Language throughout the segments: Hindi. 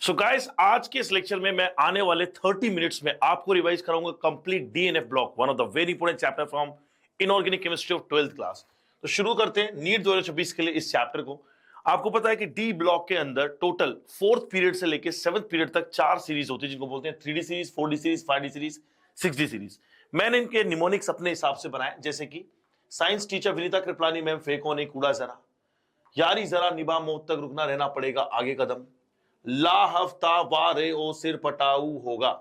सो गाइस, आज के इस लेक्चर में मैं आने वाले 30 मिनट्स में आपको रिवाइज कराऊंगा complete DNF block, one of the very important chapter from inorganic chemistry of 12th class. तो शुरू करते हैं नीट 2026 के लिए इस चैप्टर को। आपको पता है कि डी ब्लॉक के अंदर टोटल 4th पीरियड से लेकर 7th पीरियड तक 4 सीरीज होती है, जिनको बोलते हैं 3D series, 4D series, 5D series, 6D series. मैंने इनके निमोनिक्स अपने हिसाब से बनाए, जैसे कि science teacher Vinita Kripalani ma'am, फेंको नहीं कूड़ा जरा, यारी जरा निभा मौत तक रुकना रहना पड़ेगा आगे कदम, ला हफ्ता वारे ओ सिर पटाऊ होगा,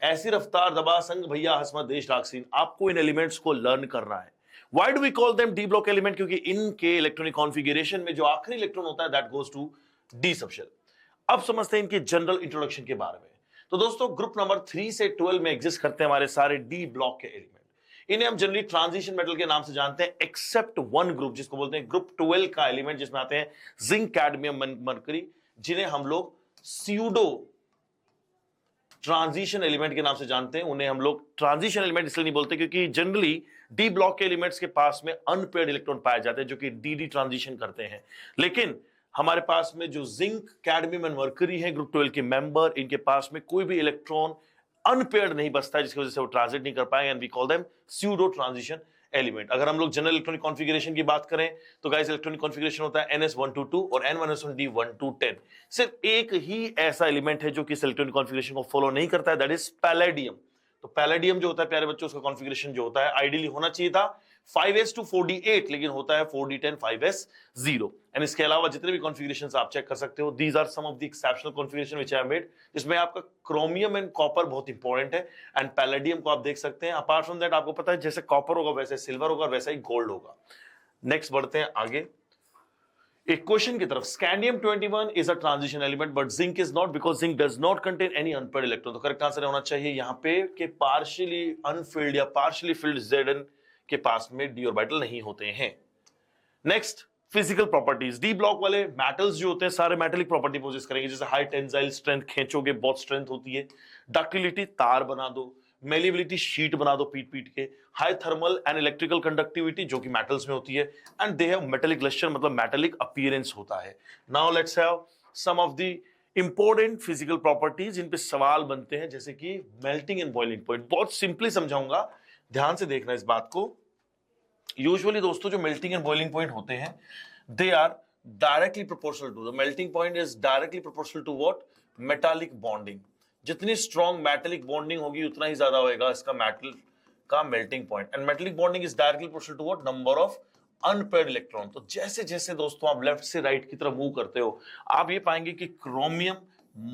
ऐसी रफ्तार दबा संग भैया हसमत देश राक्सीन। आपको इन एलिमेंट्स को लर्न करना है। Why do we call them D block element? क्योंकि इनके इलेक्ट्रॉनिक कॉन्फ़िगरेशन में जो आखिरी इलेक्ट्रॉन होता है that goes to D subshell. अब समझते हैं इनके जनरल इंट्रोडक्शन के बारे में। तो दोस्तों, ग्रुप नंबर 3 से 12 में एग्जिस्ट करते हैं हमारे सारे डी ब्लॉक के एलिमेंट। इन्हें हम जनरली ट्रांजिशन मेटल के नाम से जानते हैं, एक्सेप्ट वन ग्रुप जिसको बोलते हैं ग्रुप 12 का एलिमेंट, जिसमें आते हैं जिंक, कैडमियम, मरकरी, जिन्हें हम लोग स्यूडो ट्रांजिशन एलिमेंट के नाम से जानते हैं। उन्हें हम लोग ट्रांजिशन एलिमेंट इसलिए नहीं बोलते क्योंकि जनरली डी ब्लॉक के एलिमेंट्स के पास में अनपेयर्ड इलेक्ट्रॉन पाए जाते हैं जो कि डी ट्रांजिशन करते हैं। लेकिन हमारे पास में जो जिंक, कैडमियम एंड मरकरी है ग्रुप 12 के मेंबर, इनके पास में कोई भी इलेक्ट्रॉन अनपेयर्ड नहीं बचता है, जिसकी वजह से वो ट्रांजिट नहीं कर पाएंगे, and we call them pseudo transition element. अगर हम लोग जनरल इलेक्ट्रॉनिक कॉन्फ़िगरेशन की बात करें तो गाइस, इलेक्ट्रॉनिक कॉन्फ़िगरेशन होता है NS122 और N1S1D1 to 10। सिर्फ एक ही ऐसा एलिमेंट है जो कि इस इलेक्ट्रॉनिक कॉन्फ़िगरेशन को फॉलो नहीं करता है, दैट इज पैलेडियम। तो पैलेडियम जो होता है प्यारे बच्चों, उसका कॉन्फ़िगरेशन जो होता है आइडियली होना चाहिए था 5s to 4d8, लेकिन होता है 4d10 5s0। एंड इसके अलावा जितने भी कॉन्फ़िगरेशंस आप चेक कर सकते हो, these are some of the exceptional configuration which I have made, जिसमें आपका क्रोमियम एंड कॉपर बहुत इंपॉर्टेंट है, एंड पैलेडियम को आप देख सकते हैं। अपार्ट फ्रॉम दैट आपको पता है जैसे कॉपर होगा वैसे सिल्वर होगा, वैसा ही गोल्ड होगा। नेक्स्ट बढ़ते हैं आगे एक क्वेश्चन की तरफ। Scandium 21 is a transition element but zinc is not, because zinc does not contain any unpaired electron. तो करेक्ट आंसर होना चाहिए यहां पे कि पार्शियली अनफिल्ड या पार्शियली फिल्ड Zn के पास में डी ऑर्बिटल नहीं होते हैं। Next, physical properties. D block वाले मेटल्स जो होते हैं सारे मेटेलिक प्रॉपर्टी पोजेस करेंगे, जैसे हाई टेंसाइल स्ट्रेंथ, खींचोगे बहुत स्ट्रेंथ होती है, डक्टिलिटी तार बना दो, मेलिबिलिटी शीट बना दो पीट पीट के, high thermal and electrical conductivity जो कि मेटल्स में होती है, and they have metallic lustre, मतलब मेटेलिक अपीयरेंस होता है। Now let's have some of the important physical properties, इन पे सवाल बनते हैं, जैसे कि मेल्टिंग एंड बॉइलिंग पॉइंट। बहुत सिंपली समझाऊंगा, ध्यान से देखना इस बात को। यूजुअली दोस्तों जो मेल्टिंग एंड बॉइलिंग पॉइंट होते हैं, they are directly proportional to the melting point is directly proportional to what? Metallic bonding. जितनी स्ट्रॉन्ग मेटालिक बॉन्डिंग होगी उतना ही ज्यादा होगा इसका मेटल का melting point, and metallic bonding is directly proportional to what? Number of unpaired electron. तो जैसे जैसे दोस्तों आप लेफ्ट से राइट की तरफ मूव करते हो, आप ये पाएंगे कि chromium,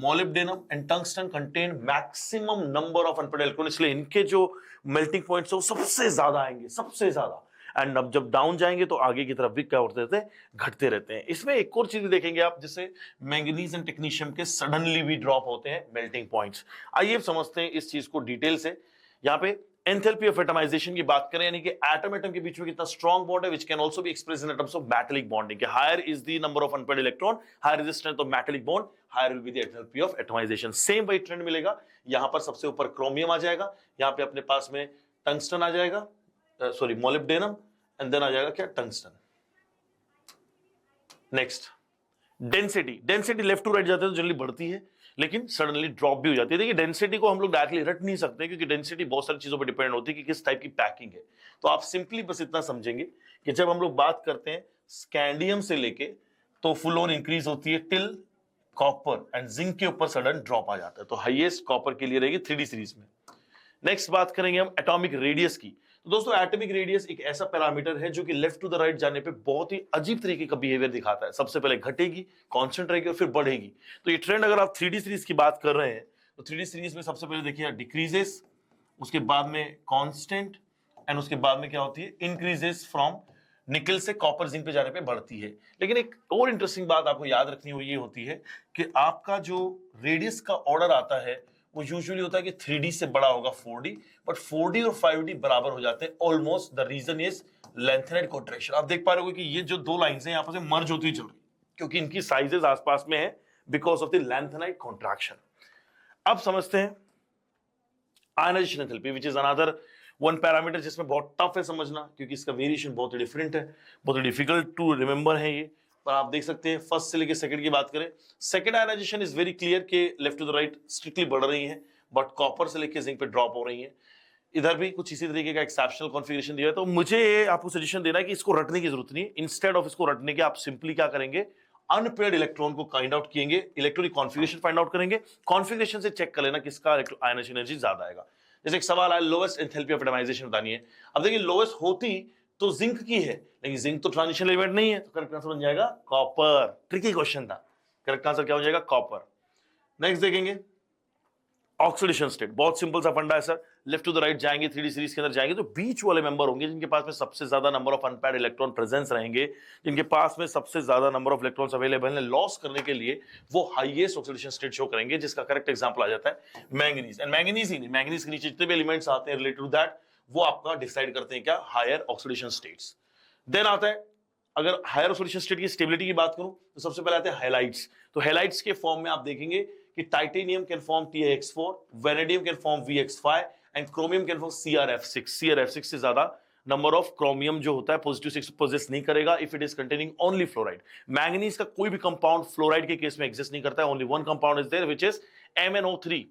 molybdenum and tungsten contain maximum number of unpaired electron, इसलिए इनके जो मेल्टिंग पॉइंट्स है वो सबसे ज्यादा आएंगे, सबसे ज्यादा। एंड अब जब डाउन जाएंगे तो आगे की तरफ भी क्या होते रहते हैं? घटते रहते हैं। इसमें एक और चीज देखेंगे आप, जैसे मैंगनीज एंड टेक्नीशियम के सडनली भी ड्रॉप होते हैं मेल्टिंग पॉइंट्स। आइए समझते हैं इस चीज को डिटेल से। यहाँ पे एंथैल्पी ऑफ एटमाइजेशन की बात करें, यानी कि एटम एटम के बीच में कितना स्ट्रॉन्ग बॉन्ड है, which can also be expressed in terms of metallic bonding. कि higher is the number of unpaired electron, higher is the strength of metallic bond, higher will be the enthalpy of atomisation. Same वही ट्रेंड मिलेगा। यहां पर सबसे ऊपर क्रोमियम आ जाएगा, यहां पे अपने पास में टंगस्टन आ जाएगा, सॉरी मोलिब्डेनम, एंड देन आ जाएगा क्या? Tungsten. Next, density. Density left to right जाते हैं तो जनरली बढ़ती है, लेकिन सडनली ड्रॉप भी हो जाती है। देखिए, डेंसिटी को हम लोग डायरेक्टली रट नहीं सकते क्योंकि डेंसिटी बहुत सारी चीजों पर डिपेंड होती है कि किस टाइप की पैकिंग है। तो आप सिंपली बस इतना समझेंगे कि जब हम लोग बात करते हैं स्कैंडियम से लेके, तो फुल ऑन इंक्रीज होती है टिल कॉपर, एंड जिंक के ऊपर सडन ड्रॉप आ जाता है। तो हाईएस्ट कॉपर के लिए रहेगी 3D सीरीज में। नेक्स्ट बात करेंगे हम एटॉमिक रेडियस की। तो दोस्तों, एटॉमिक रेडियस एक ऐसा पैरामीटर है जो कि लेफ्ट टू द राइट जाने पे बहुत ही अजीब तरीके का बिहेवियर दिखाता है। सबसे पहले घटेगी, कांस्टेंट रहेगी और फिर बढ़ेगी। तो ये ट्रेंड अगर आप 3D सीरीज की बात कर रहे हैं तो 3D सीरीज में सबसे पहले देखिए डिक्रीजेस, उसके बाद में कांस्टेंट, एंड उसके बाद में क्या होती है? इंक्रीजेस फ्रॉम निकल से कॉपर जिंक पे जाने पे बढ़ती है। लेकिन एक और इंटरेस्टिंग बात आपको याद रखनी हो ये होती है कि आपका जो रेडियस का ऑर्डर आता है वो यूजुअली होता है कि 3D से बड़ा होगा 4D, बट 4D और 5D बराबर हो जाते हैं almost. The reason is lanthanide contraction. आप देख पा रहे हो कि ये जो दो लाइंस हैं यहां पर से मर्ज होती चल रही, क्योंकि इनकी साइजेस आसपास में है because of the lanthanide contraction. अब समझते हैं ionization enthalpy, which is another one parameter जिसमें बहुत टफ है समझना, क्योंकि इसका वेरिएशन बहुत डिफरेंट है, बहुत डिफिकल्ट टू रिमेंबर है ये। पर आप देख सकते हैं फर्स्ट से लेकर सेकंड की बात करें, second ionisation is very clear कि left to the right strictly बढ़ रही है, बट कॉपर से लेकर जिंक पे ड्रॉप हो रही है। इधर भी कुछ इसी तरीके का एक्सेप्शनल कॉन्फ़िगरेशन दिया है। तो मुझे आपको सजेशन देना है कि इसको रटने की जरूरत नहीं है, इंस्टेड ऑफ इसको रटने के आप सिंपली क्या करेंगे, अनपेयर्ड इलेक्ट्रॉन को फाइंड आउट किएंगे, इलेक्ट्रॉनिक कॉन्फ़िगरेशन फाइंड आउट करेंगे, कॉन्फ़िगरेशन से चेक कर लेना किसका आयनाइजेशन एनर्जी ज्यादा आएगा। जैसे एक सवाल आया लोएस्ट एंथैल्पी ऑफ एटमाइजेशन बतानी है, अब देखिए लोएस्ट होती तो जिंक की है, लेकिन जिंक तो ट्रांजिशन एलिमेंट नहीं है, तो करेक्ट आंसर बन जाएगा कॉपर। ट्रिकी क्वेश्चन था, करेक्ट आंसर क्या हो जाएगा, कॉपर। नेक्स्ट देखेंगे ऑक्सीडेशन स्टेट, बहुत सिंपल सा फंडा है sir, left to the right जाएंगे, 3D सीरीज के अंदर जाएंगे तो बीच वाले मेंबर होंगे जिनके पास में सबसे ज्यादा number of unpaired electron presence रहेंगे, जिनके पास में सबसे ज्यादा नंबर ऑफ इलेक्ट्रॉन्स अवेलेबल है, लॉस करने के लिए वो हाईएस्ट ऑक्सीडेशन स्टेट शो करेंगे, जिसका करेक्ट एग्जांपल आ जाता है मैंगनीज। एंड मैंगनीज ही नहीं, मैंगनीज के नीचे जितने भी एलिमेंट्स आते हैं रिलेटेड टू दैट, वो आपका डिसाइड करते हैं क्या, हायर ऑक्सीडेशन स्टेट्स। देन आता है, अगर हायर ऑक्सीडेशन स्टेट की स्टेबिलिटी की बात करूं तो सबसे पहले आते हैं हैलाइड्स। तो हैलाइड्स के फॉर्म में आप देखेंगे कि titanium can form TiX4, vanadium can form VX5 and chromium can form CrF6। CrF6 से ज्यादा नंबर ऑफ क्रोमियम जो होता है पॉजिटिव 6 पोजेस नहीं करेगा if it is containing only fluoride. Manganese का कोई भी कंपाउंड फ्लोराइड के केस में एग्जिस्ट नहीं करता है, only one compound is there which is MnO3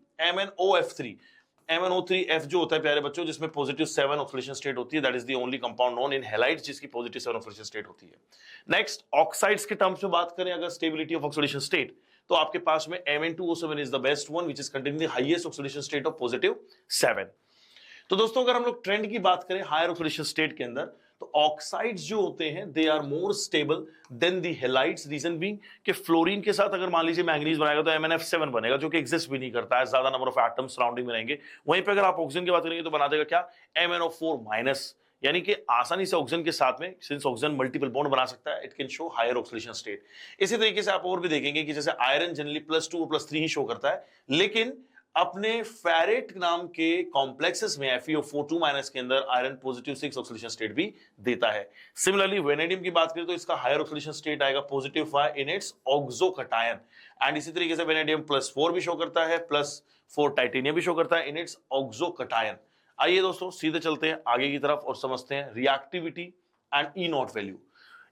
MnO3F जो होता है प्यारे बच्चों, जिसमें पॉजिटिव 7 ऑक्सीडेशन स्टेट होती है, that is the only compound known in halides जिसकी पॉजिटिव 7 ऑक्सीडेशन स्टेट होती है। नेक्स्ट ऑक्साइड्स के टर्म्स में बात करें अगर स्टेबिलिटी ऑफ ऑक्सीडेशन स्टेट, तो आपके पास में Mn2O7 is the best one which is containing the highest oxidation state of positive 7। तो दोस्तों अगर हम लोग ट्रेंड की बात करें हायर ऑक्सीडेशन स्टेट के अंदर, तो ऑक्साइड्स जो होते हैं they are more stable than the halides, reason being कि फ्लोरीन के साथ अगर मान लीजिए मैंगनीज बनाएगा तो MnF7 बनेगा जो कि एग्जिस्ट भी नहीं करता है, ज्यादा नंबर ऑफ एटम्स सराउंडिंग में रहेंगे। वहीं पे अगर आप ऑक्सीजन की बात करेंगे तो बना देगा क्या, MnO4-, यानी कि आसानी से ऑक्सीजन के साथ में, सिंस ऑक्सीजन मल्टीपल बॉन्ड बना सकता है, it can show higher oxidation state. इसी तरीके से आप और भी देखेंगे कि जैसे आयरन जनरली +2 और +3 ही शो करता है, लेकिन अपने फेरेट नाम के कॉम्प्लेक्सेस में FeO4 के अंदर आयरन पॉजिटिव 6 ऑक्सीडेशन स्टेट भी देता है। सिमिलरली वेनेडियम की बात करें तो इसका हायर ऑक्सीडेशन स्टेट आएगा +5 in its oxo cation, and इसी तरीके से वेनेडियम +4 भी शो करता है, +4 टाइटेनियम भी शो करता है इन इट्स ऑक्सो कटायन। आइए दोस्तों सीधे चलते हैं आगे की तरफ और समझते हैं रिएक्टिविटी एंड E0 वैल्यू।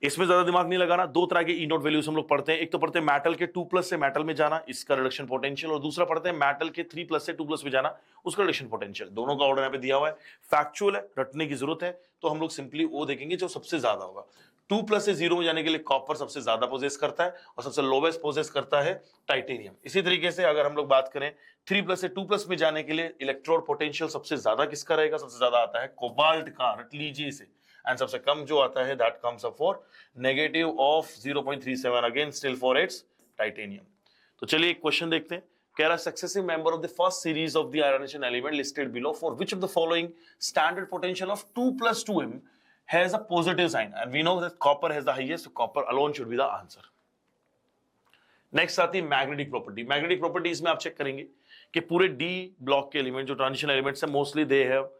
इसमें ज्यादा दिमाग नहीं लगाना, दो तरह के E0 वैल्यूज हम लोग पढ़ते हैं, एक तो पढ़ते हैं मेटल के 2+ से मेटल में जाना, इसका रिडक्शन पोटेंशियल, और दूसरा पढ़ते हैं मेटल के 3+ से 2+ में जाना, उसका रिडक्शन पोटेंशियल। दोनों का ऑर्डर यहाँ पे दिया हुआ है, फैक्चुअल है, रटने की जरूरत है, तो हम लोग सिंपली वो देखेंगे जो सबसे ज्यादा होगा। 2+ से 0 में जाने के लिए कॉपर सबसे ज्यादा पोजेस करता है और सबसे लोवेस्ट पोजेस करता है टाइटेनियम। इसी तरीके से अगर हम लोग बात करें 3+ से 2+ में जाने के लिए इलेक्ट्रोड पोटेंशियल सबसे ज्यादा किसका रहेगा, सबसे ज्यादा आता है कोबाल्ट का, रट लीजिए इसे, एंड सबसे कम जो आता है that comes up for negative of 0.37, again still for it's titanium. तो चलिए एक क्वेश्चन देखते हैं, कह रहा successive member of the first series of the ionization element listed below for which of the following standard potential of 2+2m has a positive sign, and we know that copper has the highest, so copper alone should be the answer. Next आती है मैग्नेटिक प्रॉपर्टी। मैग्नेटिक प्रॉपर्टीज में आप चेक करेंगे कि पूरे डी ब्लॉक के एलिमेंट जो ट्रांजिशन एलिमेंट्स हैं mostly they have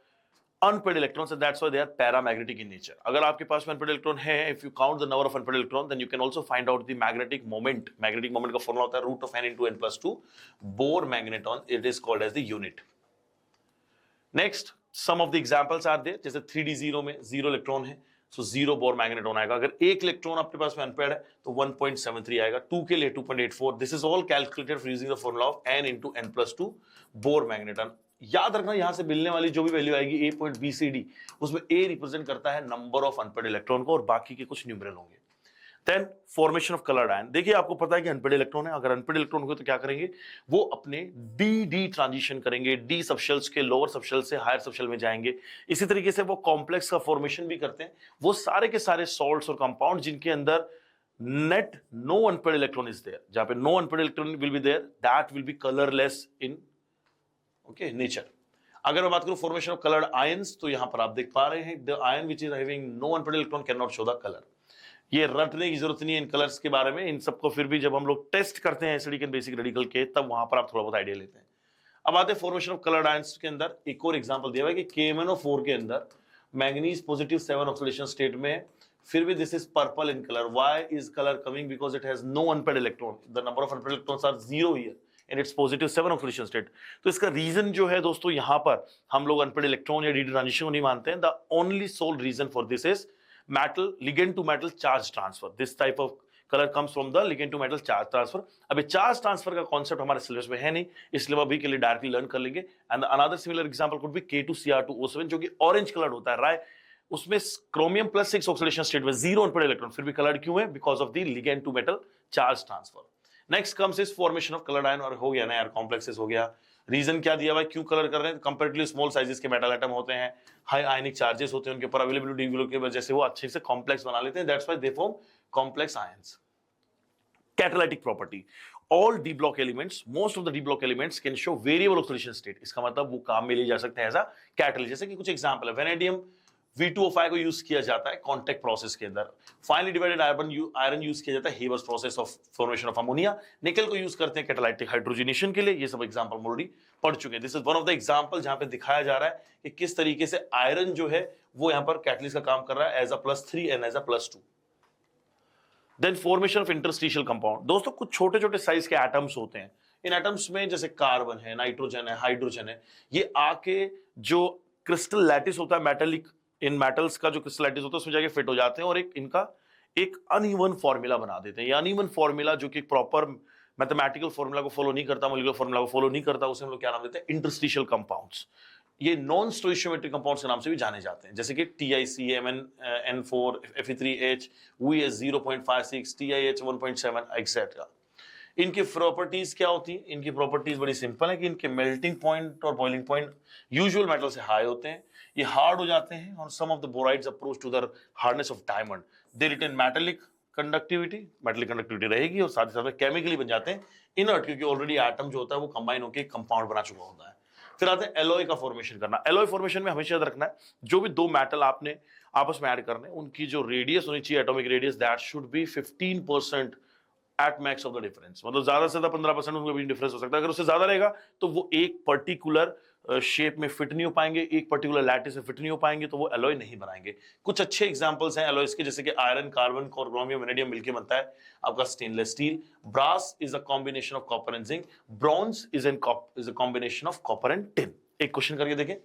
unpaired electrons and that's why they are paramagnetic in nature. अगर आपके पास में अनपेयर्ड इलेक्ट्रॉन है, if you count the number of unpaired electron then you can also find out the magnetic moment. Magnetic moment का फॉर्मूला होता है √n × n+2 Bohr magneton, it is called as the unit. Next some of the examples are there, जैसे 3d0 में 0 इलेक्ट्रॉन है, सो 0 बोर मैग्नेटॉन आएगा। अगर एक इलेक्ट्रॉन आपके पास में अनपेयर्ड है तो 1.73 आएगा, 2 के लिए 2.84। This is all calculated for using the formula of n × n+2 Bohr magneton. याद रखना यहां से मिलने वाली जो भी वैल्यू आएगी A.BCD, उसमें A रिप्रेजेंट करता है नंबर ऑफ अनपेयर्ड इलेक्ट्रॉन को और बाकी के कुछ न्यूमेरल होंगे। Then formation of coloured ion, देखिए आपको पता है कि अनपेयर्ड इलेक्ट्रॉन है, अगर अनपेयर्ड इलेक्ट्रॉन हो तो क्या करेंगे, वो अपने डी ट्रांजिशन करेंगे, डी सबशेल्स के लोअर सबशेल से हायर सबशेल में जाएंगे। इसी तरीके से वो कॉम्प्लेक्स का फॉर्मेशन भी करते हैं, वो सारे के सारे सॉल्ट्स और कंपाउंड जिनके अंदर net no unpaired electron is there, जहां पे no unpaired electron will be there, that will be colourless in okay nature. अगर मैं बात करूं फॉर्मेशन ऑफ कलर्ड आयंस, तो यहां पर आप देख पा रहे हैं the ion which is having no unpaired electron can not show the colour. ये रटने की जरूरत नहीं है इन कलर्स के बारे में, इन सबको फिर भी जब हम लोग टेस्ट करते हैं एसिडिक एंड बेसिक रेडिकल के, तब वहां पर आप थोड़ा बहुत आइडिया लेते हैं। अब आते हैं फॉर्मेशन ऑफ कलर्ड आयंस के अंदर, एक और एग्जांपल दिया हुआ है कि KMnO4 के अंदर मैंगनीज पॉजिटिव 7 ऑक्सीडेशन स्टेट में, फिर भी this is purple in colour. Why is colour coming? Because it has no unpaired electron, the number of unpaired electrons are 0 here in its positive 7 oxidation state. तो इसका रीजन जो है दोस्तों, यहां पर हम लोग अनपेयर्ड इलेक्ट्रॉन या डी ट्रांजिशन को नहीं मानते हैं। The only sole reason for this is metal ligand to metal charge transfer. This type of colour comes from the ligand to metal charge transfer. अभी चार्ज ट्रांसफर का कॉन्सेप्ट हमारे सिलेबस में है नहीं, इसलिए हम अभी के लिए डायरेक्टली लर्न कर लेंगे। And another similar example could be K2Cr2O7 जो कि ऑरेंज कलर होता है, राइट। उसमें क्रोमियम +6 ऑक्सीडेशन स्टेट में 0 अनपेयर्ड इलेक्ट्रॉन, फिर भी कलर्ड क्यों है? Because of the ligand to metal charge transfer. Next comes is formation of coloured ion, और हो गया ना यार, कॉम्प्लेक्सेस हो गया। रीजन क्या दिया भाई, क्यों कलर कर रहे हैं? कंपैरेटिवली स्मॉल साइजेस के मेटल एटम होते हैं, हाई आयनिक चार्जेस होते हैं, उनके ऊपर अवेलेबिलिटी की वजह से वो अच्छे से कॉम्प्लेक्स बना लेते हैं, that's why they form complex ions. Catalytic property, all d block elements, most of the d block elements can show variable oxidation state। इसका मतलब वो काम में लिए जा सकते हैं एज अ कैटलिस्ट। जैसे कि कुछ एग्जांपल है, वेनेडियम V2O5 को यूज किया जाता है कांटेक्ट प्रोसेस के अंदर, फाइनली डिवाइडेड आयरन यूज किया जाता है Haber's process of formation of ammonia, निकल को यूज करते हैं कैटालिटिक हाइड्रोजनेशन के लिए। ये सब एग्जांपल ऑलरेडी पढ़ चुके हैं। This is one of the example जहां पे दिखाया जा रहा है कि किस तरीके से आयरन जो है वो यहां पर कैटलिस्ट का काम कर रहा है as a +3 and as a +2। Then formation of interstitial compound. दोस्तों कुछ छोटे छोटे साइज के एटम्स होते हैं, इन एटम्स में जैसे कार्बन है, नाइट्रोजन है, हाइड्रोजन है, ये आके जो क्रिस्टल लैटिस होता है मेटेलिक, इन मेटल्स का जो क्रिस्टल लैटिस होता है उसमें जाके फिट हो जाते हैं और एक इनका एक अनइवन फॉर्मूला बना देते हैं। ये अनइवन फॉर्मूला जो कि प्रॉपर मैथमेटिकल फॉर्मूला को फॉलो नहीं करता, मॉलिक्यूलर फॉर्मूला को फॉलो नहीं करता, उसे हम लोग क्या नाम देते हैं? Interstitial compounds. ये नॉन स्टोइशियोमेट्रिक कंपाउंड्स के नाम से भी जाने जाते हैं, जैसे कि TiCmN4 Fe3H VS 0.56 TiH 1.7 etcetera. इनकी प्रॉपर्टीज क्या होती हैं? इनकी प्रॉपर्टीज बड़ी सिंपल है कि इनके मेल्टिंग पॉइंट और बॉइलिंग पॉइंट यूजुअल मेटल से हाई होते हैं, ये हार्ड हो जाते हैं और some of the borides approach to the hardness of diamond, they retain metallic conductivity रहेगी और साथ ही साथ केमिकली बन जाते हैं इनर्ट, क्योंकि ऑलरेडी एटम जो होता है वो कंबाइन होकर कंपाउंड बना चुका होता है। फिर आते हैं एलॉय का फॉर्मेशन करना। एलॉय फॉर्मेशन में हमेशा याद रखना है जो भी दो मेटल आपने आपस में ऐड करने, उनकी जो रेडियस होनी चाहिए, atomic radius, that should be 15% at max of the difference. मतलब ज्यादा से ज्यादा 15% उनके बीच डिफरेंस हो सकता है। अगर उससे ज्यादा रहेगा तो वो एक पर्टिकुलर शेप में फिट नहीं हो पाएंगे, एक पर्टिकुलर लैटिस में फिट नहीं हो पाएंगे, तो वो एलॉय नहीं बनाएंगे। कुछ अच्छे एग्जांपल्स हैं एलॉयज के, जैसे कि आयरन, कार्बन, क्रोमियम, वेनेडियम मिलकर बनता है आपका stainless steel. Brass is a combination of copper and zinc. Bronze is a combination of copper and tin. एक क्वेश्चन करके देखें,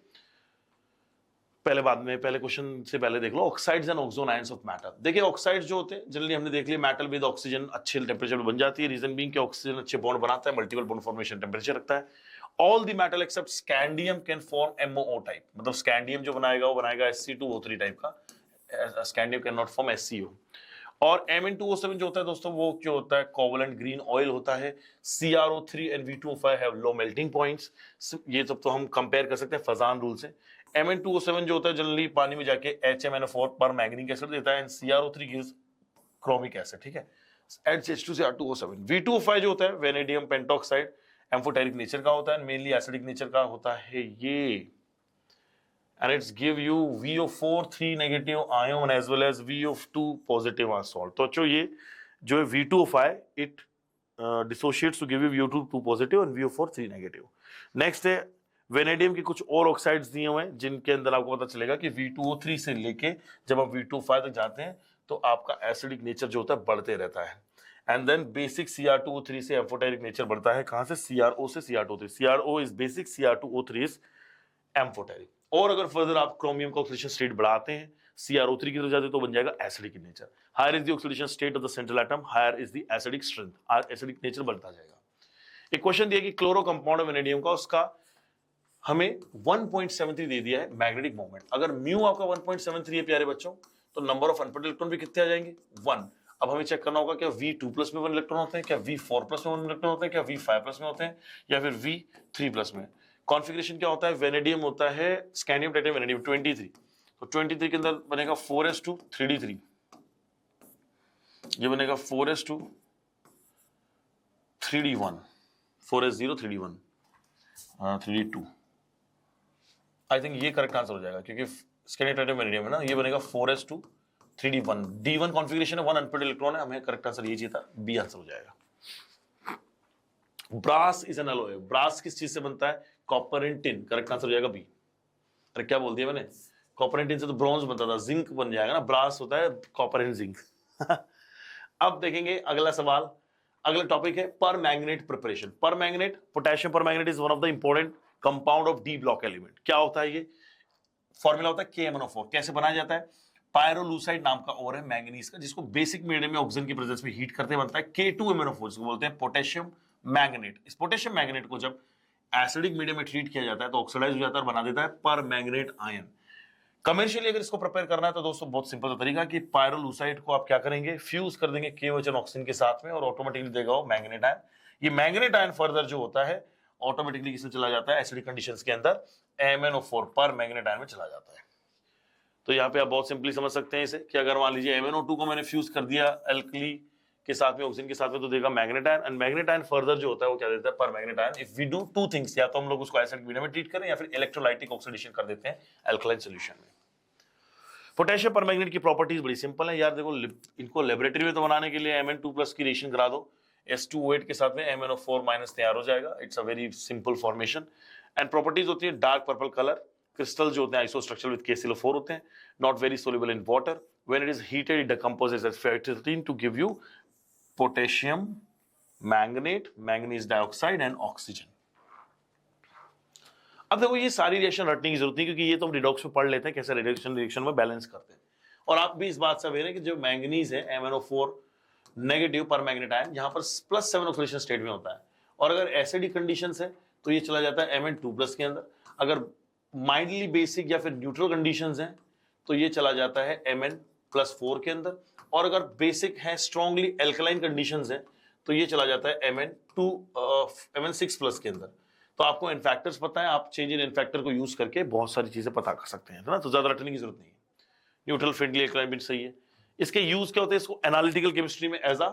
पहले क्वेश्चन से पहले देख लो, oxides and oxoanions of matter. देखिए ऑक्साइड्स जो होते हैं जनरली हमने देख लिया मेटल विद ऑक्सीजन अच्छे टेंपरेचर पे बन जाती है, रीजन बीइंग कि ऑक्सीजन अच्छे बॉन्ड बनाता है, मल्टीपल बॉन्ड फॉर्मेशन टेंपरेचर रखता है। All the metal except scandium can form MOO type, मतलब स्कैंडियम जो बनाएगा वो बनाएगा Sc2O3 टाइप का, scandium can not form SCO। और Mn2O7 जो होता है दोस्तों वो क्या होता है? कोवलेंट ग्रीन ऑयल होता है। CrO3 and V2O5 have low melting points. ये सब तो हम कंपेयर कर सकते हैं फजान रूल से। Mn2O7 जो होता है जनरली पानी में जाके HMnO4 पर मैग्नीक एसिड देता है, and CrO3 gives chromic acid, ठीक है, HH2Cr2O7। V2O5 जो होता है वेनेडियम पेंटॉक्साइड, एम्फोटेरिक नेचर का होता है, मेनली एसिडिक नेचर का होता है ये, and it's give you VO4 3 negative ion as well as VO2 positive ion salt। तो अच्छा ये जो है V2O5 it dissociates to give you VO2 2 positive and VO4 3 negative। Next है वेनेडियम के कुछ और ऑक्साइड्स दिए हुए हैं जिनके अंदर आपको पता चलेगा कि V2O3 से लेके जब आप V2O5 तक जाते हैं तो आपका एसिडिक नेचर जो होता है बढ़ते रहता है, एंड देन बेसिक Cr2O3 से एम्फोटेरिक नेचर बढ़ता है। कहां से? CrO से Cr2O3। CrO is basic, Cr2O3 is amphoteric. और अगर फर्दर आप क्रोमियम का ऑक्सीडेशन स्टेट बढ़ाते हैं, CrO3 की तरफ जाते हैं, तो बन जाएगा acidic nature. Higher is the oxidation state of the central atom, higher is the acidic strength, acidic nature बढ़ता जाएगा। एक क्वेश्चन दिया कि क्लोरो कंपाउंड ऑफ वेनेडियम का, उसका हमें 1.73 दे दिया है मैग्नेटिक मोमेंट। अगर म्यू आपका 1.73 है प्यारे बच्चों, तो नंबर ऑफ अनपेयर्ड इलेक्ट्रॉन भी कितने आ जाएंगे? 1। अब हमें चेक करना होगा क्या V2+ में 1 इलेक्ट्रॉन होते हैं, क्या V4+ में 1 इलेक्ट्रॉन होते हैं, क्या V5+ में होते हैं, या फिर V3+ में। कॉन्फ़िगरेशन क्या होता है? वेनेडियम होता है स्कैंडियम टाइटेनियम वेनेडियम 23, तो 23 के अंदर बनेगा 4s2 3d3, ये बनेगा 4s2 3d1, 4s0 3d1 3d2। I think ये करेक्ट आंसर हो जाएगा क्योंकि स्कैंडियम टाइटेनियम वेनेडियम है ना, ये बनेगा 4s2 3d1। d1 कॉन्फ़िगरेशन है, 1 अनपेयर्ड इलेक्ट्रॉन है, हमें करेक्ट आंसर ये चाहिए था, बी आंसर हो जाएगा। Brass is an alloy. Brass किस चीज से बनता है? Copper and tin, correct answer हो जाएगा बी। अरे क्या बोल दिया मैंने? कॉपर एंड टिन से तो ब्रॉन्ज बनता था, जिंक बन जाएगा ना, ब्रास होता है कॉपर एंड जिंक। अब देखेंगे अगला सवाल, अगला टॉपिक है पर मैंगनेट प्रिपरेशन। पर मैंगनेट, पोटेशियम पर manganate is one of the important compound of D block element. क्या होता है ये? फॉर्मूला होता है KMnO4। कैसे बनाया जाता है? पायरोलूसाइड नाम का और है मैंगनीज का, जिसको बेसिक मीडियम में ऑक्सीजन की प्रेजेंस में हीट करते बनता है K2MnO4, जिसको बोलते हैं पोटेशियम मैंगनेट। इस पोटेशियम मैंगनेट को जब एसिडिक मीडियम में ट्रीट किया जाता है तो ऑक्सीडाइज हो जाता है और बना देता है पर मैंगनेट आयन। कमर्शियली अगर इसको प्रिपेयर करना है तो दोस्तों बहुत सिंपल सा तरीका कि पायरोलूसाइड को आप क्या करेंगे, फ्यूज कर देंगे KOH और ऑक्सीजन के साथ में और ऑटोमेटिकली देगा वो मैंगनेट आयन। ये मैंगनेट आयन फर्दर जो होता है ऑटोमेटिकली किसमें चला जाता है, एसिडिक कंडीशंस के अंदर MnO4 पर मैंगनेट आयन में चला जाता है। तो यहाँ पे आप बहुत सिंपली समझ सकते हैं इसे कि अगर मान लीजिए MnO2 को मैंने फ्यूज कर दिया एल्कली के साथ में, ऑक्सीजन के साथ में, तो देगा magnet ion. And magnet ion further जो होता है वो क्या देता है, पर magnet ion. If we do two things, या तो हम लोग उसको एसिडिक मीडियम में ट्रीट करें या फिर इलेक्ट्रोलाइटिक ऑक्सीडेशन कर देते हैं अल्कलाइन सॉल्यूशन में। पोटेशियम परमैंगनेट की प्रॉपर्टीज बड़ी सिंपल है यार, देखो इनको लेबोरेटरी में तो बनाने के लिए Mn2+ की रिएक्शन करा दो, S2O8 के साथ में MnO4- तैयार हो जाएगा। It's a very simple formation. And properties होती है डार्क पर्पल कलर, क्रिस्टल जो होते हैं आइसोस्ट्रक्चर विद KClO4 होते हैं, not very soluble in water, when it is heated it decomposes as Fe13 to give you potassium manganate, manganese dioxide and oxygen. अब देखो ये सारी रिएक्शन रटने की जरूरत नहीं, क्योंकि ये तो हम रिडॉक्स में पढ़ लेते हैं कैसे रिएक्शन में बैलेंस करते हैं। और आप भी इस बात से अवेयर हैं कि जो मैंगनीज है MnO4 नेगेटिव पर मैग्नेट आयन, यहाँ पर +7 ऑक्सीडेशन स्टेट में होता है, और अगर एसिडिक कंडीशंस है तो ये चला जाता है Mn2+ के अंदर। अगर माइल्डली बेसिक या फिर न्यूट्रल कंडीशंस हैं तो ये चला जाता है Mn+4 के अंदर, और अगर बेसिक है स्ट्रॉन्गली एल्कलाइन कंडीशंस हैं तो ये चला जाता है Mn6+ के अंदर। तो आपको इनफैक्टर्स पता है, आप चेंज इन इनफैक्टर को यूज करके बहुत सारी चीजें पता कर सकते हैं ना, तो ज्यादा रटने की जरूरत नहीं है। न्यूट्रल, फ्रेंडली, एल्कलाइन भी सही है। इसके यूज क्या होते हैं, इसको एनालिटिकल केमिस्ट्री में as a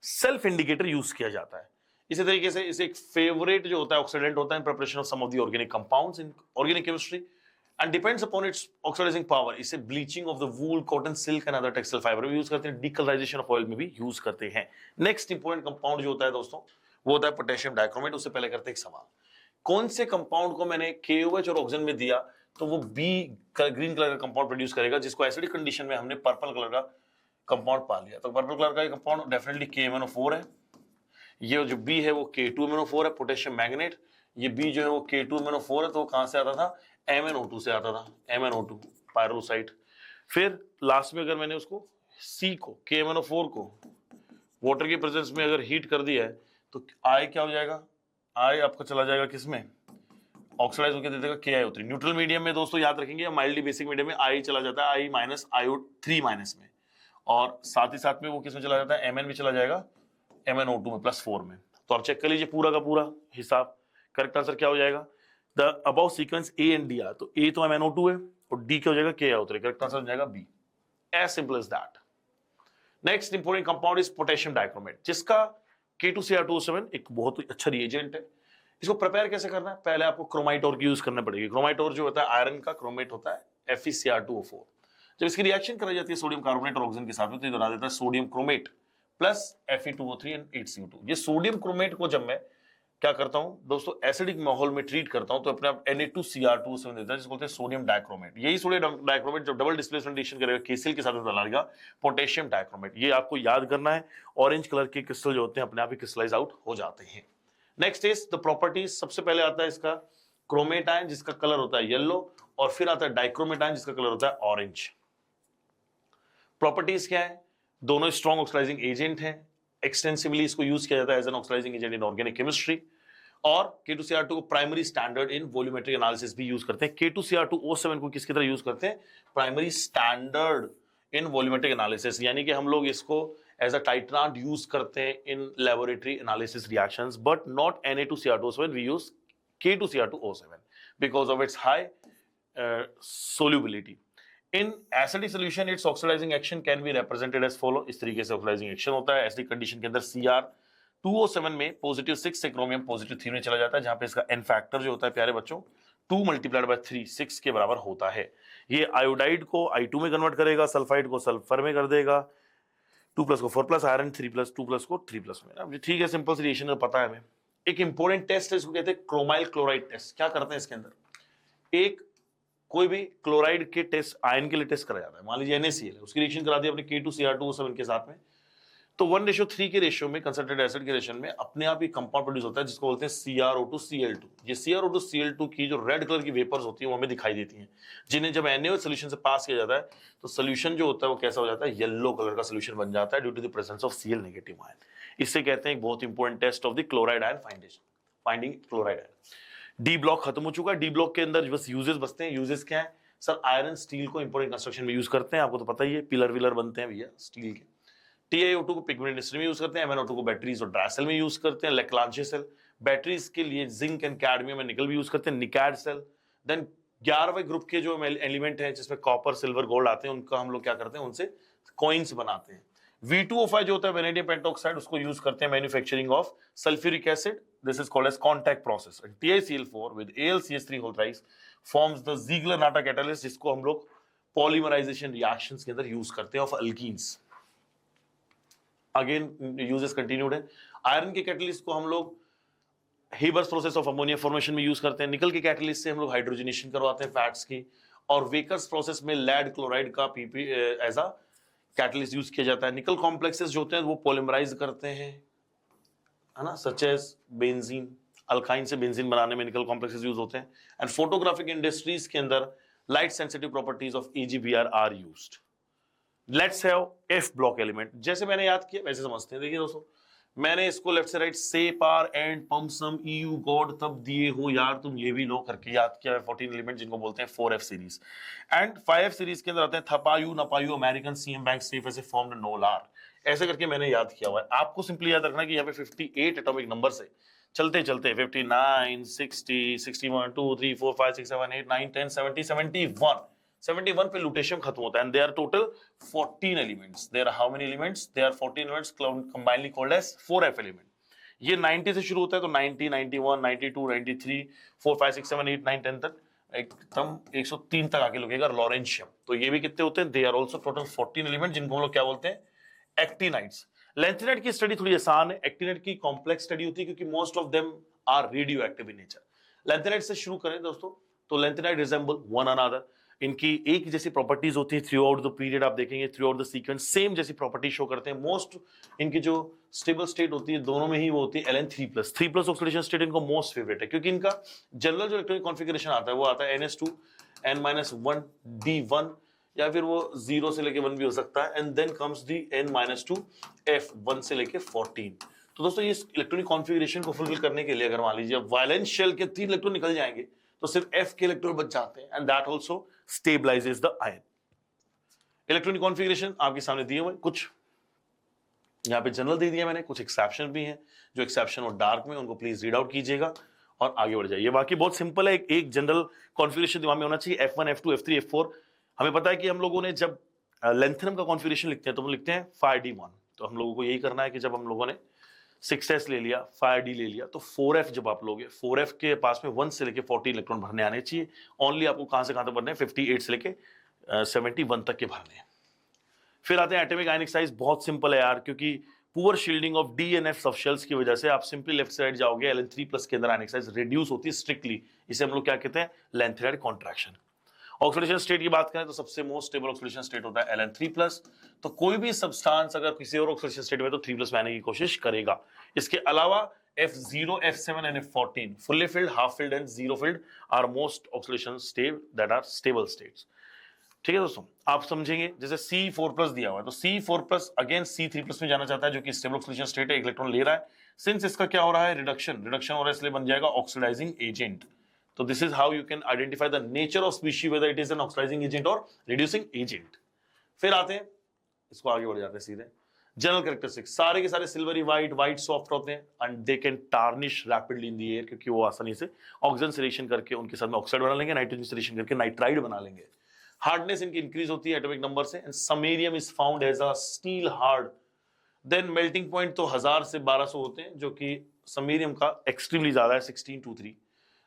self indicator use किया जाता है। इसी तरीके से इसे एक फेवरेट जो होता है ऑक्सीडेंट होता है in preparation of some of the organic compounds in organic chemistry and depends upon its oxidising power. इसे bleaching of the wool, cotton, silk and other textile fibre में यूज करते हैं, डीकलराइजेशन ऑफ ऑयल में भी यूज करते हैं। नेक्स्ट इंपॉर्टेंट कंपाउंड जो होता है दोस्तों वो होता है पोटेशियम डाइक्रोमेट। उससे पहले करते हैं एक सवाल, कौन से कंपाउंड को मैंने KOH और ऑक्सीजन में दिया तो वो B ग्रीन कलर का कंपाउंड प्रोड्यूस करेगा, जिसको एसिडिक कंडीशन में हमने पर्पल कलर का कंपाउंड पा लिया। तो पर्पल कलर का ये कंपाउंड डेफिनेटली KMnO4 है। ये जो B है वो K2MnO4 है, पोटेशियम मैग्नेट। ये B जो है वो K2MnO4 है, तो कहां से आता था, MnO2 से आता था, MnO2 पायरोलूसाइड। फिर लास्ट में अगर मैंने उसको C को KMnO4 को वाटर की प्रेजेंस में अगर हीट कर दिया है तो I क्या हो जाएगा, I आपका चला जाएगा किसमें, ऑक्सीडाइज होकर दे देगा KiO3। न्यूट्रल मीडियम में दोस्तों याद रखेंगे, माइल्डली बेसिक मीडियम में I चला जाता है I-IO3- में, और साथ ही साथ में वो किसमें चला जाता है, Mn भी चला जाएगा MnO2 में +4 में। तो आप चेक कर लीजिए पूरा का पूरा हिसाब। करेक्ट आंसर क्या हो जाएगा, the above sequence A and D are, तो A तो MnO2 है और D क्या हो जाएगा, KiO3। करेक्ट आंसर हो जाएगा B, as simple as that. Next important compound is potassium dichromate, जिसका K2Cr2O7 एक बहुत अच्छा रिएजेंट है। इसको प्रिपेयर कैसे करना है, पहले आपको क्रोमाइटोर की यूज करना पड़ेगी। क्रोमाइटोर जो होता है आयरन का क्रोमेट होता है FeCr2O4। जब इसकी रिएक्शन कराई जाती है सोडियम कार्बोनेट और ऑक्सीजन के साथ में, तो ये बना देता है sodium chromate plus Fe2O3 and 8CO2। ये सोडियम क्रोमेट को जब मैं क्या करता हूं दोस्तों, एसिडिक माहौल में ट्रीट करता हूं तो अपने आप Na2Cr2O7 देता है, जिसको बोलते हैं सोडियम डाइक्रोमेट। यही सोडियम डाइक्रोमेट जब डबल डिस्प्लेसमेंट रिएक्शन करेगा KCl के साथ में बनाएगा पोटेशियम डाइक्रोमेट। ये आपको याद करना है। ऑरेंज कलर के क्रिस्टल जो होते हैं अपने आप ही क्रिस्टलाइज आउट हो जाते हैं। Next is the properties. सबसे पहले आता है इसका क्रोमेट आयन, जिसका कलर होता है येलो, और फिर आता है डाइक्रोमेट आयन, जिसका कलर होता है ऑरेंज। प्रॉपर्टीज क्या है, दोनों स्ट्रॉन्ग ऑक्सीडाइजिंग एजेंट हैं, एक्सटेंसिवली इसको यूज किया जाता है as an oxidising agent in organic chemistry. और K2Cr2 को primary standard in volumetric analysis भी यूज करते हैं। K2Cr2O7 को किसकी तरह यूज करते हैं, primary standard in volumetric analysis, यानी कि हम लोग इसको एज अ टाइट्रांट यूज करते हैं in laboratory analysis reactions, but not Na2Cr2O7, we use K2Cr2O7 because of its high solubility. In acidic solution, its oxidizing action can be represented as follow. इस तरीके से oxidizing action होता है एसिडिक कंडीशन के अंदर। Cr2O7 में +6 से क्रोमियम +3 में चला जाता है, जहां पे इसका n फैक्टर जो होता है प्यारे बच्चों 2 × 3 6 के बराबर होता है। ये आयोडाइड को I2 में कन्वर्ट करेगा, सल्फाइड को सल्फर में कर देगा, 2+ को 4+, आयरन 3+, 2+ को 3+ में। अब ठीक है, सिंपल सी रिएक्शन पता है हमें। एक इंपॉर्टेंट टेस्ट है, इसको कहते हैं क्रोमाइल क्लोराइड टेस्ट। क्या करते हैं इसके अंदर, एक कोई भी क्लोराइड के टेस्ट आयन के लिए टेस्ट करा जाता है। मान लीजिए NaCl है, उसकी रिएक्शन करा दी अपने K2Cr2O7 के साथ में, तो 1:3 के रेशियो में कंसंट्रेटेड एसिड के रेशियो में अपने आप ही कंपाउंड प्रोड्यूस होता है जिसको बोलते हैं CrO2 Cl2। ये CrO2 Cl2 की जो रेड कलर की वेपर्स होती है वो हमें दिखाई देती हैं, जिन्हें जब NaOH सोल्यूशन से पास किया जाता है तो सोल्यूशन जो होता है वो कैसा हो जाता है, येलो कलर का सोल्यूशन बन जाता है due to the presence of Cl negative ion. इससे कहते हैं एक बहुत important test of the chloride ion finding chloride ion. D block खत्म हो चुका है। डी ब्लॉक के अंदर बस यूजेस बचते हैं। यूजेस क्या है सर, आयरन स्टील को इंपोर्टेंट कंस्ट्रक्शन में यूज करते हैं, आपको तो पता ही है, पिलर विलर बनते हैं भैया स्टील के। TiO2 को पिगमेंट इंडस्ट्री में यूज करते हैं, MnO2 को बैटरीज और ड्राई सेल में यूज करते हैं, लेक्लांचे सेल। बैटरीज के लिए जिंक एंड कैडमियम एंड निकल भी यूज करते हैं, निकैड सेल। देन 11वें ग्रुप के जो एलिमेंट हैं जिसमें कॉपर सिल्वर गोल्ड आते हैं, उनका हम लोग क्या करते हैं, उनसे कॉइन्स बनाते हैं। V2O5 जो होता है वेनेडियम पेंटॉक्साइड, उसको यूज करते हैं manufacturing of sulphuric acid, this is called as contact process. TiCl4 with AlCH3 whole thrice forms the Ziegler-Natta catalyst, जिसको हम लोग पॉलीमराइजेशन रिएक्शंस के अंदर यूज करते हैं of alkenes. Again uses continued है। आयरन के कैटलिस्ट को हम लोग Haber's process of ammonia formation में यूज करते हैं। निकल के कैटलिस्ट से हम लोग हाइड्रोजनेशन करवाते हैं फैट्स की, और वेकर्स प्रोसेस में लेड क्लोराइड का PP as a catalyst use किया जाता है। निकल कॉम्प्लेक्सेस जो होते हैं वो पॉलीमराइज करते हैं, है ना, सच एज बेंजीन। अल्काइन से बेंजीन बनाने में निकल कॉम्प्लेक्सेस यूज होते हैं। एंड फोटोग्राफिक इंडस्ट्रीज के अंदर light sensitive properties of AgBr are used. Let's have F block element. जैसे मैंने याद किया वैसे समझते हैं। देखिए दोस्तों, मैंने इसको लेफ्ट से राइट से पार and pump some EU god तब दिए हो यार, तुम ये भी लो करके याद किया है 14 एलिमेंट जिनको बोलते हैं 4F series. And 5F series के अंदर आते हैं थपायु, नपायु, अमेरिकन, CM बैंक, सेफ ऐसे फॉर्म्ड नोलार। ऐसे करके मैंने याद किया हुआ है। आपको सिंपली याद रखना कि यहाँ पे 58 एटॉमिक नंबर से चलते चलते 59, 60, 61, 2, 3, 4, 5, 6, 7, 8, 9, 10, 70, 71 पे लुटेशियम खत्म होता है। And they are total 14 elements. There are how many elements? They are 14 elements combinedly called as 4F element. ये 90 से शुरू होता है तो 90, 91, 92, 93, 4, 5, 6, 7, 8, 9, 10 तक एकदम 103 तक आके लगेगा लॉरेंशियम। तो ये भी कितने होते हैं? They are also total 14 element, जिनको हम लोग क्या बोलते हैं? एक्टिनाइड्स। लेंथेनाइड की स्टडी थोड़ी आसान है, एक्टिनाइड की कॉम्प्लेक्स स्टडी होती है क्योंकि most of them are radio active in nature. Lanthanide से शुरू करें दोस्तों तो लेंथेनाइड रिजेंबल वन अनदर। इनकी एक जैसी प्रॉपर्टीज होती है थ्रू आउट द पीरियड, आप देखेंगे through out the sequence same जैसी प्रॉपर्टी शो करते हैं। मोस्ट इनकी जो स्टेबल स्टेट होती है दोनों में ही वो होती है Ln3+। 3+ ऑक्सीडेशन स्टेट इनको मोस्ट फेवरेट है क्योंकि इनका जनरल जो इलेक्ट्रॉनिक कॉन्फ़िगरेशन आता है वो आता है NH2 N-1 D1, या फिर वो 0 से लेके 1 भी हो सकता है। And then comes the N-2 F 1 से लेके 14। तो दोस्तों ये इलेक्ट्रॉनिक कॉन्फ़िगरेशन को फुलफिल करने के लिए अगर मान लीजिए वैलेंस शेल के 3 इलेक्ट्रॉन निकल जाएंगे तो सिर्फ F के इलेक्ट्रॉन बच जाते हैं, and that also stabilises the ion. Electronic configuration आपके सामने दिए हुए, कुछ यहाँ पे जनरल दे दिया मैंने, कुछ एक्सेप्शन भी हैं। जो एक्सेप्शन और डार्क में उनको प्लीज रीड आउट कीजिएगा और आगे बढ़ जाइए। बाकी बहुत सिंपल है, एक जनरल कॉन्फ़िगरेशन दिमाग में होना चाहिए। F1, F2, F3, F4। हमें पता है कि हम लोगों ने जब लेंथेनम का कॉन्फ़िगरेशन लिखते हैं तो हम लिखते हैं 5D1। तो हम लोगों को यही करना है कि जब हम लोगों ने 6S ले लिया, 5D ले लिया, तो 4F जब आप लोगे, 4F के पास में 1 से लेके 40 इलेक्ट्रॉन भरने आने चाहिए। ओनली आपको कहां से कहां तक भरने हैं? 58 से लेके 71 तक के भरने हैं। फिर आते हैं एटॉमिक आयनिक साइज। बहुत सिंपल है यार, क्योंकि poor shielding of D and F subshells की वजह से आप सिंपली लेफ्ट साइड जाओगे, Ln3+ के अंदर आयनिक साइज रिड्यूस होती है स्ट्रिक्टली। इसे हम लोग क्या कहते हैं? Lanthanide contraction. ऑक्सीडेशन स्टेट की बात करें तो सबसे मोस्ट स्टेबल ऑक्सीडेशन स्टेट होता है Ln3+। तो कोई भी सब्सटेंस अगर किसी और ऑक्सीडेशन स्टेट में तो 3+ में आने की कोशिश करेगा। इसके अलावा F0, F7 and F14 fully filled, half filled and zero filled are most oxidation state that are stable states. ठीक है दोस्तों, आप समझेंगे। जैसे C4+ दिया हुआ है तो C4+ अगेन C3+ में जाना चाहता है जो कि स्टेबल ऑक्सीडेशन स्टेट है, एक इलेक्ट्रॉन ले रहा है। सिंस इसका क्या हो रहा है? रिडक्शन हो रहा है, इसलिए बन जाएगा ऑक्सीडाइजिंग एजेंट। तो this is how you can identify the nature of species whether it is an oxidising agent और रिड्यूसिंग एजेंट। फिर आते हैं, इसको आगे बढ़ जाते हैं सीधे। जनरल कैरेक्टरिस्टिक्स सारे के सारे सिल्वरी वाइट सॉफ्ट होते हैं and they can tarnish rapidly in the air, क्योंकि वो आसानी से ऑक्सीजन से रिएक्शन करके उनके साथ में ऑक्साइड बना लेंगे, नाइट्रोजन से रिएक्शन करके नाइट्राइड बना लेंगे। हार्डनेस इनकी इंक्रीज होती है एटॉमिक नंबर से, and samarium is found as a steel hard. Then melting point तो 1000 से 1200 होते हैं, जो कि समैरियम का एक्सट्रीमली ज्यादा है, 1623।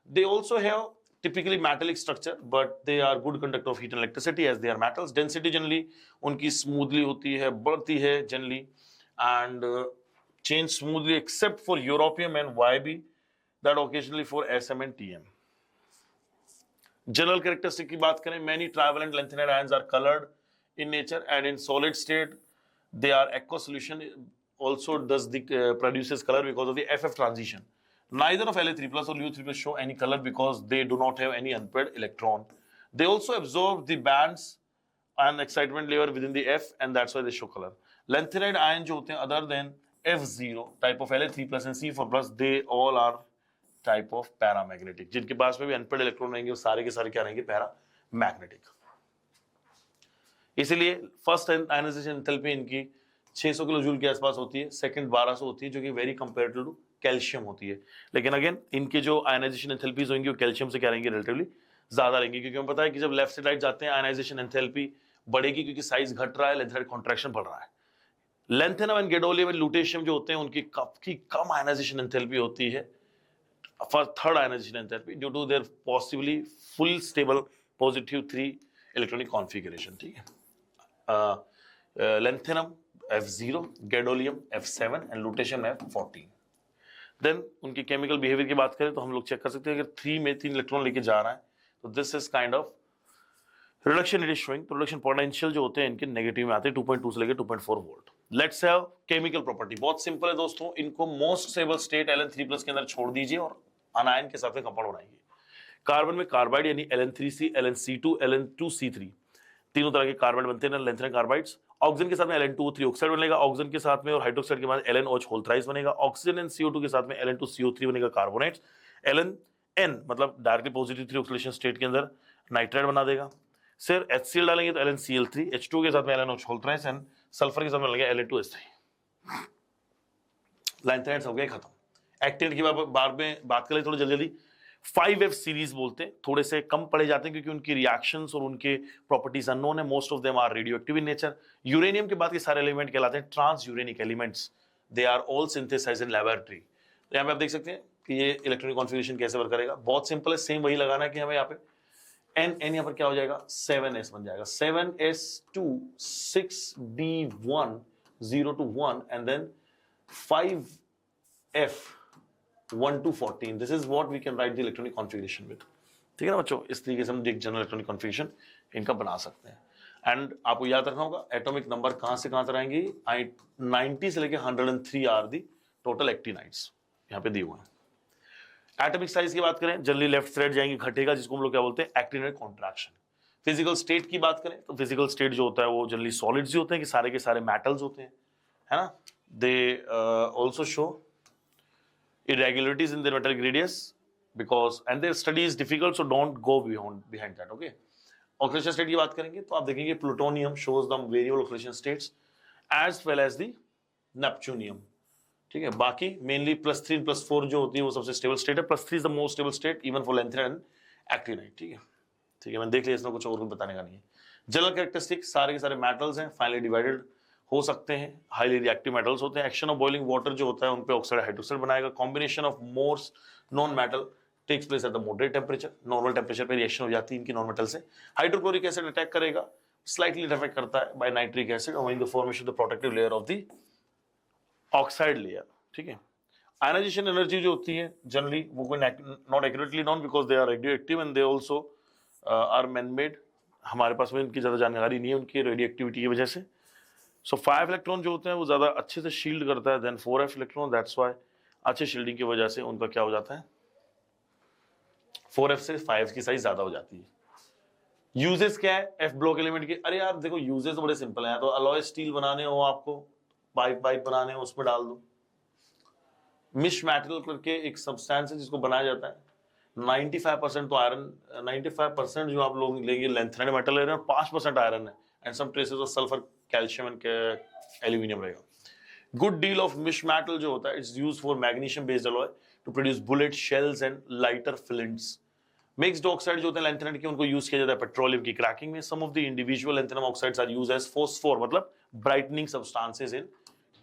They also have typically metallic structure but they are good conductor of heat and electricity as they are metals. Density generally उनकी smoothly होती है, बढ़ती है generally and change smoothly except for europium and YB that occasionally for SM and TM. General characteristic की बात करें, many trivalent lanthanide ions are colored in nature and in solid state they are aqueous solution also does the produces color because of the FF transition. Neither of La3 plus or LuO3 plus show any color because they do not have any unpaired electron. They also absorb the bands and excitement layer within the F, and that's why they show color. Lanthanide ion जो होते हैं other than F0 type of La3 plus and C4 plus, they all are type of paramagnetic. जिनके पास में भी अनपेड इलेक्ट्रॉन रहेंगे वो सारे के सारे क्या रहेंगे? पैरामैग्नेटिक। इसलिए फर्स्ट आयनाइजेशन एंथैल्पी इनकी 600 किलो जूल के आसपास होती है, सेकंड 1200 होती है, जो कि वेरी कंपेरेटिव टू कैल्शियम होती है। लेकिन अगेन इनके जो आयनाइजेशन एंथैल्पीज होंगी वो कैल्शियम से क्या रहेंगे? रिलेटिवली ज्यादा रहेंगे, क्योंकि हमें पता है कि जब लेफ्ट से राइट जाते हैं आयनाइजेशन एंथैल्पी बढ़ेगी क्योंकि साइज घट रहा है, लेंथेनाइड कॉन्ट्रैक्शन बढ़ रहा है। Lanthanum and gadolinium and lutetium जो होते हैं उनकी काफी कम आयनाइजेशन एंथैल्पी होती है for third ionisation enthalpy due to their possibly full stable positive 3 electronic configuration. ठीक है, lanthanum F0, gadolinium F7 and lutetium F14। Then उनकी केमिकल बिहेवियर की बात करें तो हम लोग चेक कर सकते हैं अगर 3 में 3 इलेक्ट्रॉन लेके जा रहा है तो this is kind of reduction it is showing. तो रिडक्शन पोटेंशियल जो होते हैं इनके नेगेटिव में आते हैं 2.2 से लेकर 2.4 volt. Let's have chemical property. बहुत सिंपल है दोस्तों, इनको मोस्ट स्टेबल स्टेट Ln3+ के अंदर छोड़ दीजिए और अनायन के साथ में कंपाउंड बनाइए। कार्बन में कार्बाइड यानी Ln3C, Ln2C, Ln2C3 तीनों तरह के कार्बाइड बनते हैं लैंथेनाइड कार्बाइड्स। ऑक्सीजन के साथ में Ln2O3 ऑक्साइड बनेगा, ऑक्सीजन के साथ में और हाइड्रोक्साइड के बाद LnOH होल थ्राइस बनेगा। ऑक्सीजन एंड CO2 के साथ में Ln2CO3 बनेगा कार्बोनेट्स। Ln मतलब डायरेक्टली पॉजिटिव 3 ऑक्सीडेशन स्टेट के अंदर नाइट्राइड बना देगा। सिर HCl डालेंगे तो LnCl3, H2 के साथ में LnOH whole thrice and sulphur के साथ में लगेगा Ln2S3। लैंथेनाइड्स हो गए खत्म। एक्टिनेट की बार में बात करें थोड़ी जल्दी 5F सीरीज बोलते हैं, थोड़े से कम पढ़े जाते हैं क्योंकि उनकी रिएक्शंस और उनके प्रॉपर्टीज अननोन है। Most of them are radioactive in nature. Uranium के बाद के सारे एलिमेंट कहलाते हैं transuranic elements. They are all synthesised in laboratory. तो यहाँ पे आप देख सकते हैं कि ये इलेक्ट्रॉनिक कॉन्फ़िगरेशन कैसे वर्क करेगा। बहुत सिंपल है, सेम वही लगाना है कि हमें यहाँ पे N यहाँ पर क्या हो जाएगा? 7S बन जाएगा। 7S2 6D1 0 to 1 and then 5F 1 to 14. This is what we can write the electronic configuration with. ठीक है ना बच्चों, इस तरीके से हम एक जनरल इलेक्ट्रॉनिक कॉन्फ़िगरेशन इनका बना सकते हैं। एंड आपको याद रखना होगा एटॉमिक नंबर कहां से कहां तक आएंगे? 90 से लेके 103 आर दी टोटल एक्टिनाइड्स यहाँ पे दिए हुए हैं। एटॉमिक साइज की बात करें जनरली लेफ्ट साइड जाएंगे घटेगा, जिसको हम लोग क्या बोलते हैं? Actinide contraction. फिजिकल स्टेट की बात करें तो फिजिकल स्टेट जो होता है वो जनरली सॉलिड्स ही होते हैं कि सारे के सारे मेटल्स होते हैं, है ना। They also show irregularities in their metallic radius because and their study is difficult, so don't go behind that. Okay, oxidation state की बात करेंगे तो आप देखेंगे plutonium shows the variable oxidation states as well as the neptunium। ठीक है, बाकी mainly +3 and +4 जो होती है वो सबसे stable state है। +3 is the most stable state even for lanthanide and actinide। ठीक है, मैंने देख लिया, इसमें कुछ और कुछ बताने का नहीं है। जनरल कैरेक्टरिस्टिक सारे के सारे मेटल्स हैं, फाइनली डिवाइडेड हो सकते हैं, हाईली रिएक्टिव मेटल्स होते हैं। एक्शन ऑफ बॉइलिंग वाटर जो होता है उन पे ऑक्साइड हाइड्रोक्साइड बनाएगा। Combination of mores non metal takes place at the moderate temperature. Normal temperature पे रिएक्शन हो जाती है इनकी नॉन मेटल से। हाइड्रोक्लोरिक एसिड अटैक करेगा, स्लाइटली अफेक्ट करता है बाय नाइट्रिक एसिड और the formation of the protective layer of the oxide layer. ठीक है, आयनाइजेशन एनर्जी जो होती है जनरली वो कोई not accurately known because they are radioactive and they also are man made. हमारे पास में इनकी ज्यादा जानकारी नहीं है उनकी रेडियोएक्टिविटी की वजह से। सो 5 इलेक्ट्रॉन जो होते हैं वो ज्यादा अच्छे से शील्ड करता है then 4F electron. That's why अच्छे शील्डिंग की वजह से उनका क्या हो जाता है? 4F से 5 की साइज ज्यादा हो जाती है। यूजेस क्या है F ब्लॉक एलिमेंट के? अरे यार देखो यूजेस तो बड़े सिंपल हैं। तो अलॉय स्टील बनाने हो आपको, पाइप बनाने हो, उसमें डाल दो। मिश मेटल करके एक सब्सटेंस है जिसको बनाया जाता है। 95% तो आयरन, 95% जो आप लोग लेंगे लैंथेनाइड मेटल ले रहे हैं, 5% आयरन है and some traces of sulphur, calcium and aluminium रहेगा। Good deal of misch metal जो होता है it's used for magnesium based alloy to produce bullet shells and lighter flints. Mixed oxide जो होते हैं लैंथेनाइड के उनको यूज किया जाता है पेट्रोलियम की क्रैकिंग में। Some of the individual lanthanum oxides are used as phosphor मतलब brightening substances in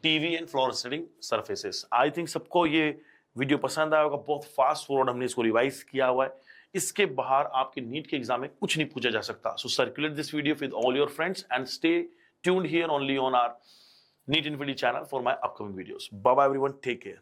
TV and fluorescenting surfaces. I think सबको ये वीडियो पसंद आया होगा। बहुत फास्ट फॉरवर्ड हमने इसको रिवाइज किया हुआ है। इसके बाहर आपके नीट के एग्जाम में कुछ नहीं पूछा जा सकता। So circulate this video with all your friends and stay tuned here only on our NEET Infinity channel for my upcoming videos. Bye bye everyone, take care.